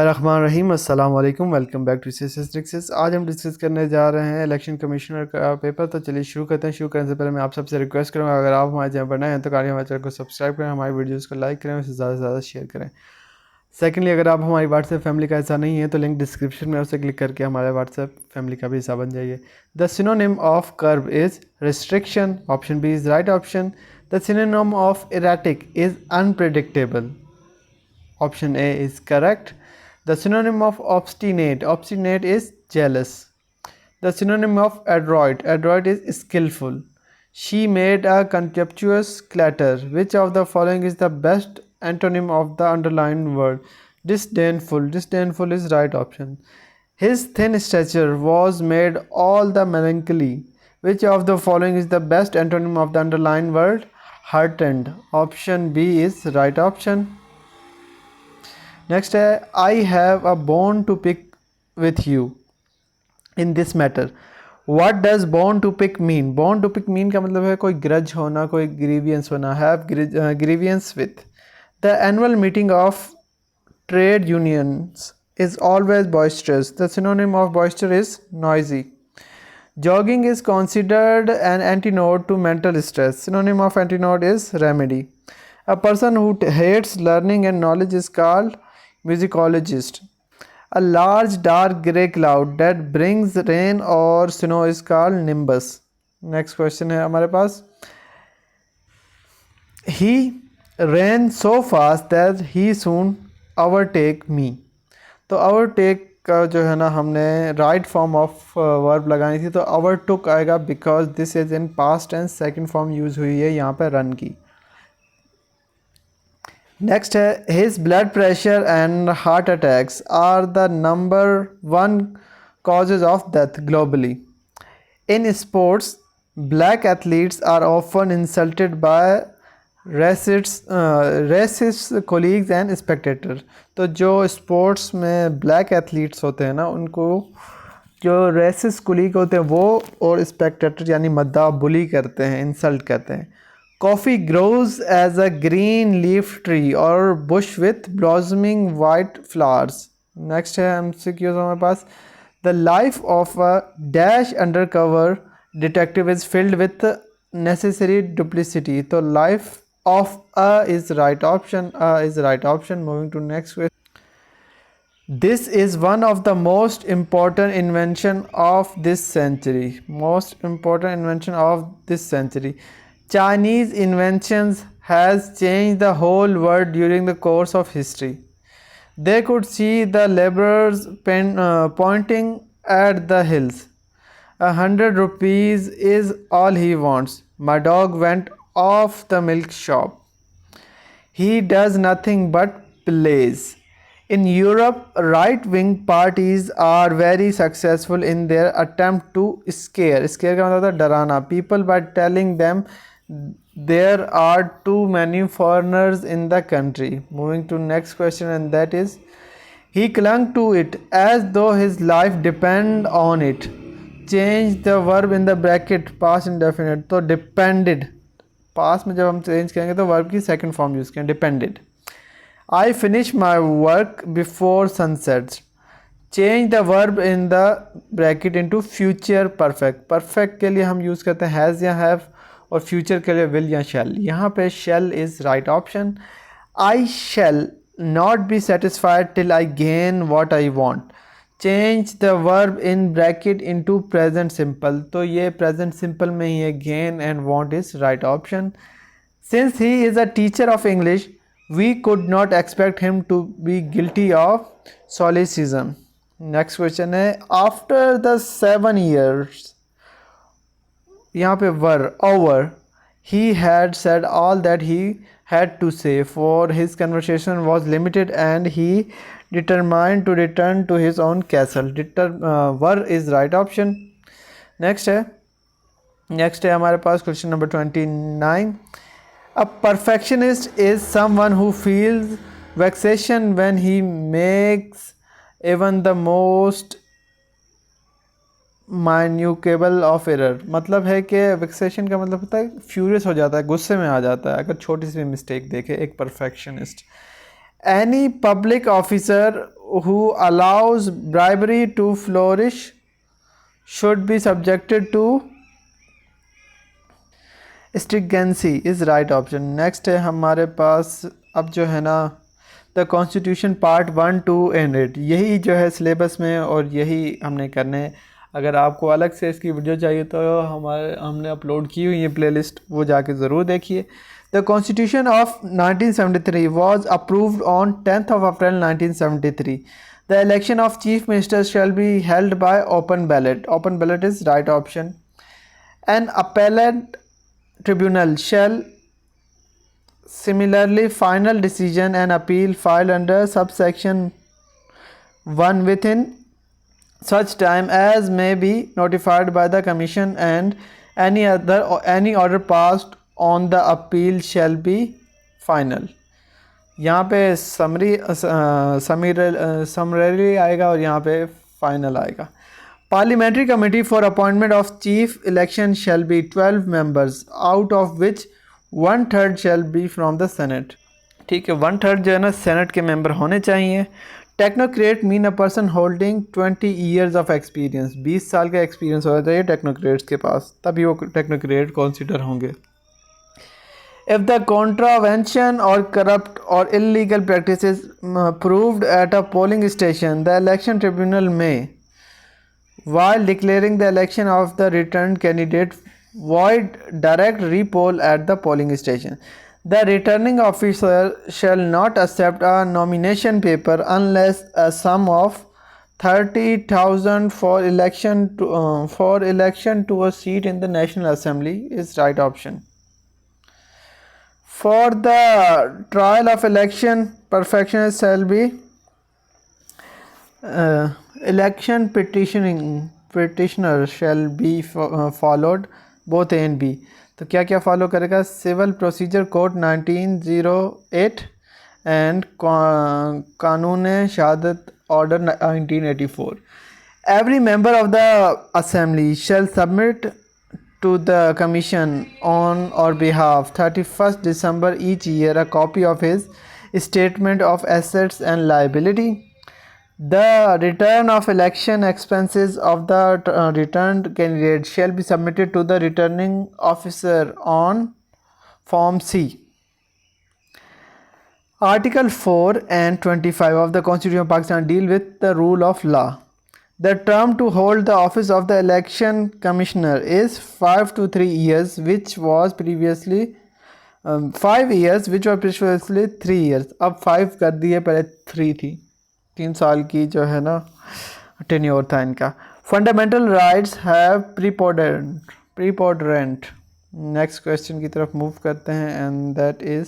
रहमान रहीम अस्सलाम वालेकुम। Welcome back two sixes. आज हम डिस्कस करने जा रहे हैं इलेक्शन कमिश्नर का पेपर। तो चलिए शुरू करते हैं। शुरू करने से पहले मैं आप सबसे रिक्वेस्ट करूँगा, अगर आप हमारे चैनल पर नए हैं तो काइंडली हमारे चैनल को सब्सक्राइब करें, हमारी वीडियोज़ को लाइक करें, उसे ज़्यादा से ज़्यादा शेयर करें। सेकेंडली, अगर आप हमारी व्हाट्सएप फैमिली का हिस्सा नहीं है तो लिंक डिस्क्रिप्शन में, उसे क्लिक करके हमारे व्हाट्सएप फैमिली का भी हिस्सा बन जाइए। The synonym of curve is restriction, option B is right option. The synonym of erratic is unpredictable, option A is correct. The synonym of obstinate is jealous. The synonym of adroit is skillful. She made a contemptuous clatter. Which of the following is the best antonym of the underlined word? Disdainful is right option. His thin stature was made all the melancholy. Which of the following is the best antonym of the underlined word? Heartened. Option B is right option. Next है, I have a bone to pick with you in this matter. What does bone to pick mean? Bone to pick mean का मतलब है कोई grudge होना, कोई grievance होना। Have grievance with. The annual meeting of trade unions is always boisterous. The synonym of boisterous is noisy. Jogging is considered an antidote to mental stress. Synonym of antidote is remedy. A person who hates learning and knowledge is called musicologist. A large dark grey cloud that brings rain or snow is called nimbus. Next question है हमारे पास, he ran so fast that he soon overtake me. तो overtake का जो है ना, हमने right form of verb लगानी थी, तो overtook आएगा because this is in past tense, second form use हुई है यहाँ पे रन की। नेक्स्ट है, his blood pressure and heart attacks are the number 1 causes of death globally. In sports, black athletes are often insulted by racist colleagues and spectators. तो जो sports में black athletes होते हैं ना, उनको जो रेसिस्ट कोलीग होते हैं वो और स्पेक्टेटर यानी मद्दा बुली करते हैं, इंसल्ट करते हैं। Coffee grows as a green leaf tree or bush with blossoming white flowers. Next है MCQs हमारे पास, the life of a dash undercover detective is filled with necessary duplicity. तो life of a is right option. A is right option. Moving to next question. This is one of the most important invention of this century. Most important invention of this century. Chinese inventions has changed the whole world during the course of history. They could see the laborers pointing at the hills. 100 rupees is all he wants. My dog went off the milk shop. He does nothing but plays. In Europe, right-wing parties are very successful in their attempt to scare का मतलब होता है डराना people by telling them there are too many foreigners in the country. Moving to next question, and that is, he clung to it as though his life depend on it. Change the verb in the bracket past indefinite. तो depended past में जब हम change करेंगे तो verb की second form use करें, depended. I finish my work before sunsets. Change the verb in the bracket into future perfect. Perfect के लिए हम यूज़ करते हैं हैज़ या हैव, और फ्यूचर के लिए विल या शैल। यहाँ पे shall is right option. I shall not be satisfied till I gain what I want. Change the verb in bracket into present simple. तो ये प्रेजेंट सिंपल में ही है, gain and want is right option. Since he is a teacher of English we could not expect him to be guilty of solecism. Next question है, after the 7 years, यहाँ पे were over, he had said all that he had to say, for his conversation was limited and he determined to return to his own castle. Were is right option. Next है हमारे पास question number 29. A perfectionist is someone who feels vexation when he makes even the most माइन्यूकेबल of error. मतलब है कि वेक्सेशन का मतलब होता है फ्यूरियस हो जाता है, गुस्से में आ जाता है अगर छोटी सी मिस्टेक देखे। एक perfectionist, any public officer who allows bribery to flourish should be subjected to stringency is right option. Next है हमारे पास अब जो है ना द कॉन्स्टिट्यूशन पार्ट 1, 2 एंड 8, यही जो है सिलेबस में और यही हमने करने हैं। अगर आपको अलग से इसकी वीडियो चाहिए तो हमने अपलोड की हुई है प्लेलिस्ट, वो जाके ज़रूर देखिए। The constitution of 1973 was approved on 10th of April 1973। The election of chief minister shall be held by open ballot. Open ballot is right option. An appellate tribunal shall similarly final decision and appeal filed under subsection 1 within such time as may be notified by the commission, and any order passed on the appeal shall be final। यहाँ पे summary आएगा और यहाँ पे final आएगा। Parliamentary Committee for Appointment of Chief Election shall be 12 members, out of which 1/3 shall be from the Senate। ठीक है, 1/3 जो है ना सेनेट के मेंबर होने चाहिए। Technocrat mean a person holding 20 years of experience. 20 साल का एक्सपीरियंस होना चाहिए टेक्नोक्रेट्स के पास, तभी वो टेक्नोक्रेट कंसिडर होंगे। If the contravention or corrupt or illegal practices proved at a polling station, the election tribunal may, while declaring the election of the returned candidate, void direct repoll at the polling station। The returning officer shall not accept a nomination paper unless a sum of 30,000 for election to a seat in the National Assembly is right option। For the trial of election, perfectionist shall be election petitioner shall be followed both A and B। तो क्या क्या follow करेगा? Civil procedure code 1908 and Qanun Shahadat order 1984। Every member of the assembly shall submit to the commission on or behalf 31st December each year a copy of his statement of assets and liability। The return of election expenses of the returned candidate shall be submitted to the returning officer on Form C। Article 4 and 25 of the Constitution of Pakistan deal with the rule of law। The term to hold the office of the election commissioner is 5 to 3 years, which was previously 5 years, which was previously 3 years। अब 5 कर दिए, पहले 3 थी। 3 साल की जो है ना टेन्योर था इनका। Fundamental rights have preponderant. Next question की तरफ मूव करते हैं, and that is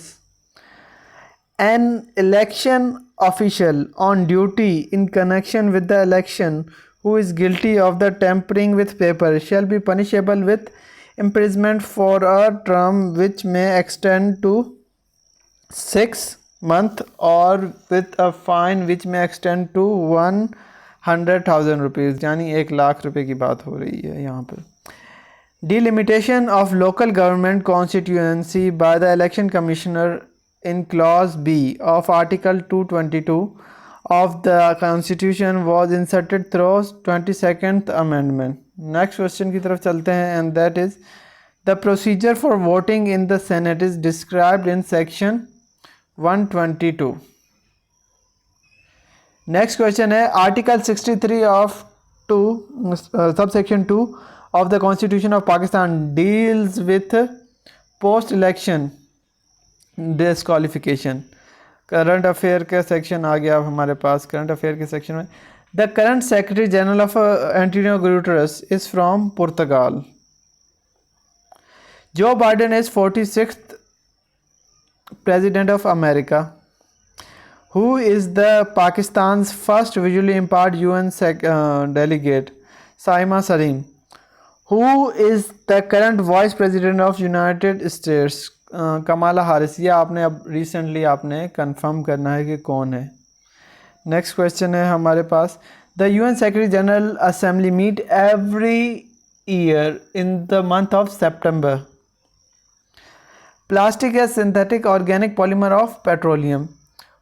an election official on duty in connection with the election who is guilty of the tampering with paper shall be punishable with imprisonment for a term which may extend to 6 months or with a fine which may extend to 100,000 rupees। यानी 1,00,000 रुपए की बात हो रही है यहाँ पर। Delimitation of local government constituency by the election commissioner in clause B of article 222 of the constitution was inserted through 22nd amendment। next question की तरफ चलते हैं, and that is the procedure for voting in the Senate is described in section 122। next question है article 63 of 2 subsection 2 of the Constitution of Pakistan deals with post election disqualification. Current affair का section आ गया अब हमारे पास। Current affair के section में the current secretary general of Antonio Guterres is from Portugal. Joe Biden is 46th president of America. Who is the Pakistan's first visually impaired UN delegate? Saima Salim. Who is the current vice president of United states? Kamala Haris. ये आपने अब recently आपने confirm करना है कि कौन है। Next question है हमारे पास the UN secretary general assembly meet every year in the month of September. Plastic या synthetic organic polymer of petroleum.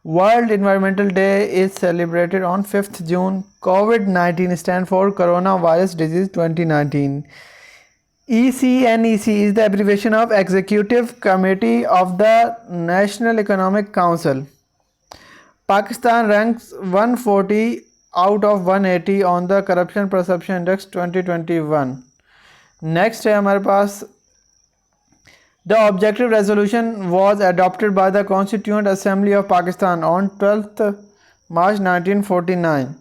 World Environmental Day is celebrated on 5th June. COVID-19 stands for Coronavirus Disease 2019. ECNEC is the abbreviation of Executive Committee of the National Economic Council. Pakistan ranks 140 out of 180 on the Corruption Perception Index 2021. Next है हमारे पास The objective resolution was adopted by the Constituent Assembly of Pakistan on 12th March 1949.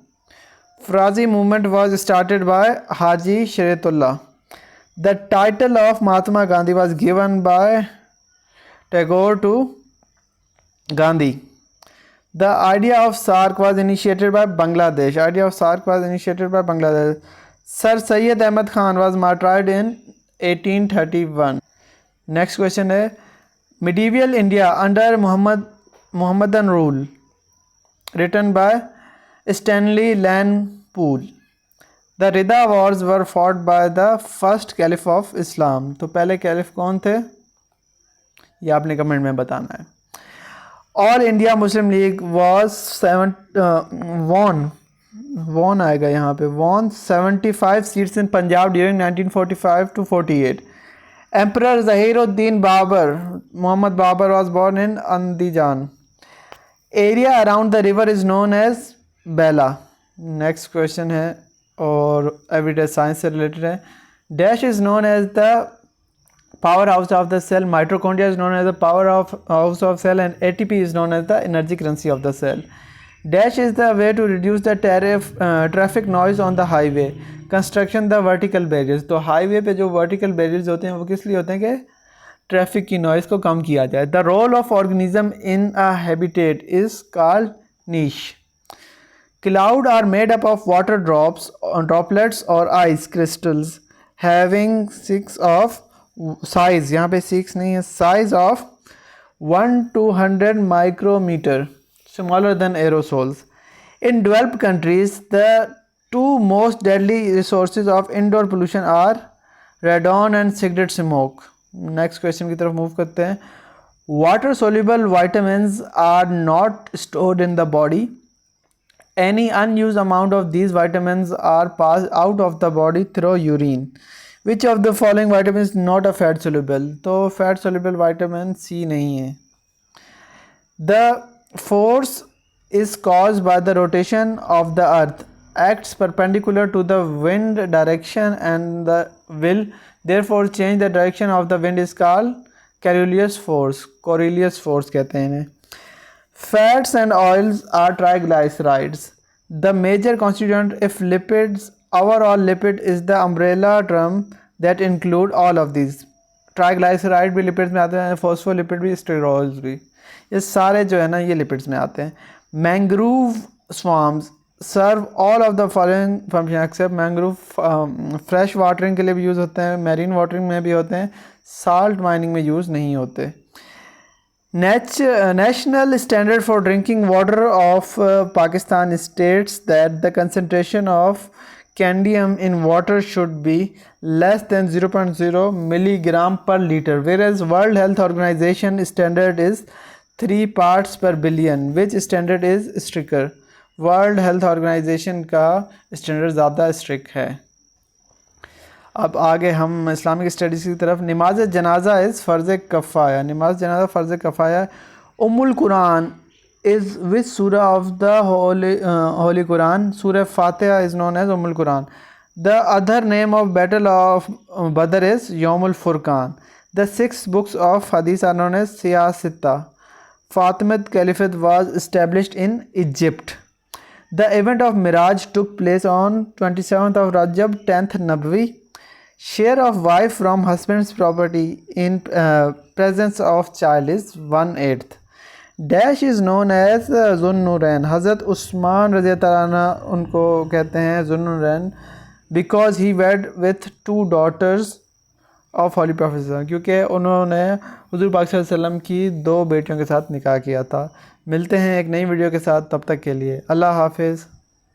Farazi movement was started by Haji Shariatullah. The title of Mahatma Gandhi was given by Tagore to Gandhi. The idea of SAARC was initiated by Bangladesh. Sir Syed Ahmad Khan was martyred in 1831. Next question है Medieval India under Muhammadan rule, written by Stanley Lan Poole. The Rida Wars were fought by the first Caliph of Islam. तो पहले caliph कौन थे ये आपने comment में बताना है. All India Muslim League was won आएगा यहाँ पे won 75 seats in Punjab during 1945 to 48. Emperor Zahiruddin Babur, Muhammad Babur, was born in Andijan. Area around the river is known as Bela. Next question है और everyday science से related है. Dash is known as the powerhouse of the cell. Mitochondria is known as the powerhouse of cell, and ATP is known as the energy currency of the cell. Dash is the way to reduce the traffic noise on the highway. Construction the vertical barriers. तो highway पे जो vertical barriers होते हैं वो किस लिए होते हैं कि ट्रैफिक की नॉइज़ को कम किया जाए. The role of organism in a habitat is called niche. Cloud are made up of water droplets और ice crystals having 6 of size, यहाँ पे 6 नहीं है, size of 1 to 100 micrometer, smaller than aerosols. In developed countries, the two most deadly resources of indoor pollution are radon and cigarette smoke. Next question की तरफ move करते हैं. Water soluble vitamins are not stored in the body. Any unused amount of these vitamins are passed out of the body through urine. Which of the following vitamins is not a fat soluble? तो fat soluble vitamin C नहीं है. The force is caused by the rotation of the earth, acts perpendicular to the wind direction, and the will therefore change the direction of the wind is called Coriolis force. कहते हैं इन्हें. Fats and oils are triglycerides. The major constituent if lipids, overall lipid is the umbrella term that include all of these. Triglyceride भी lipids में आते हैं, phospholipid भी, sterols भी, ये सारे जो है ना ये लिपिड्स में आते हैं. Mangrove swarms serve all of the following function except mangrove. Fresh watering के लिए भी यूज़ होते हैं, मैरीन वाटरिंग में भी होते हैं, साल्ट माइनिंग में यूज़ नहीं होते. National standard for drinking water of Pakistan states that the concentration of cadmium in water should be less than 0.0 milligram per liter, whereas World Health Organization standard is 3 parts per billion. Which standard is stricter? World Health Organization का standard ज़्यादा strict है. अब आगे हम Islamic studies की तरफ. नमाज जनाजा इज़ फ़र्ज़ कफ़ाया. नमाज जनाजा फ़र्ज़ कफ़ाया. उम्मुल कुरान इज़ विच सूरा of the holy Quran? Surah Fatiha is known as उम्मुल Quran. The other name of battle of Badr is यौमुल फुरकान. द 6 books of hadith are known as सियासिता. Fatimid Caliphate was established in Egypt. The event of Miraj took place on 27th of Rajab, 10th Nabwi. Share of wife from husband's property in presence of child is 1/8. Dash is known as Zunnurain. Hazrat Usman रज़ियल्लाहु अन्हु उनको कहते हैं Zunnurain because he wed with 2 daughters of Holy Prophet, क्योंकि उन्होंने हुज़ूर पाक सल्लल्लाहु अलैहि वसल्लम की 2 बेटियों के साथ निकाह किया था. मिलते हैं एक नई वीडियो के साथ, तब तक के लिए अल्लाह हाफिज़.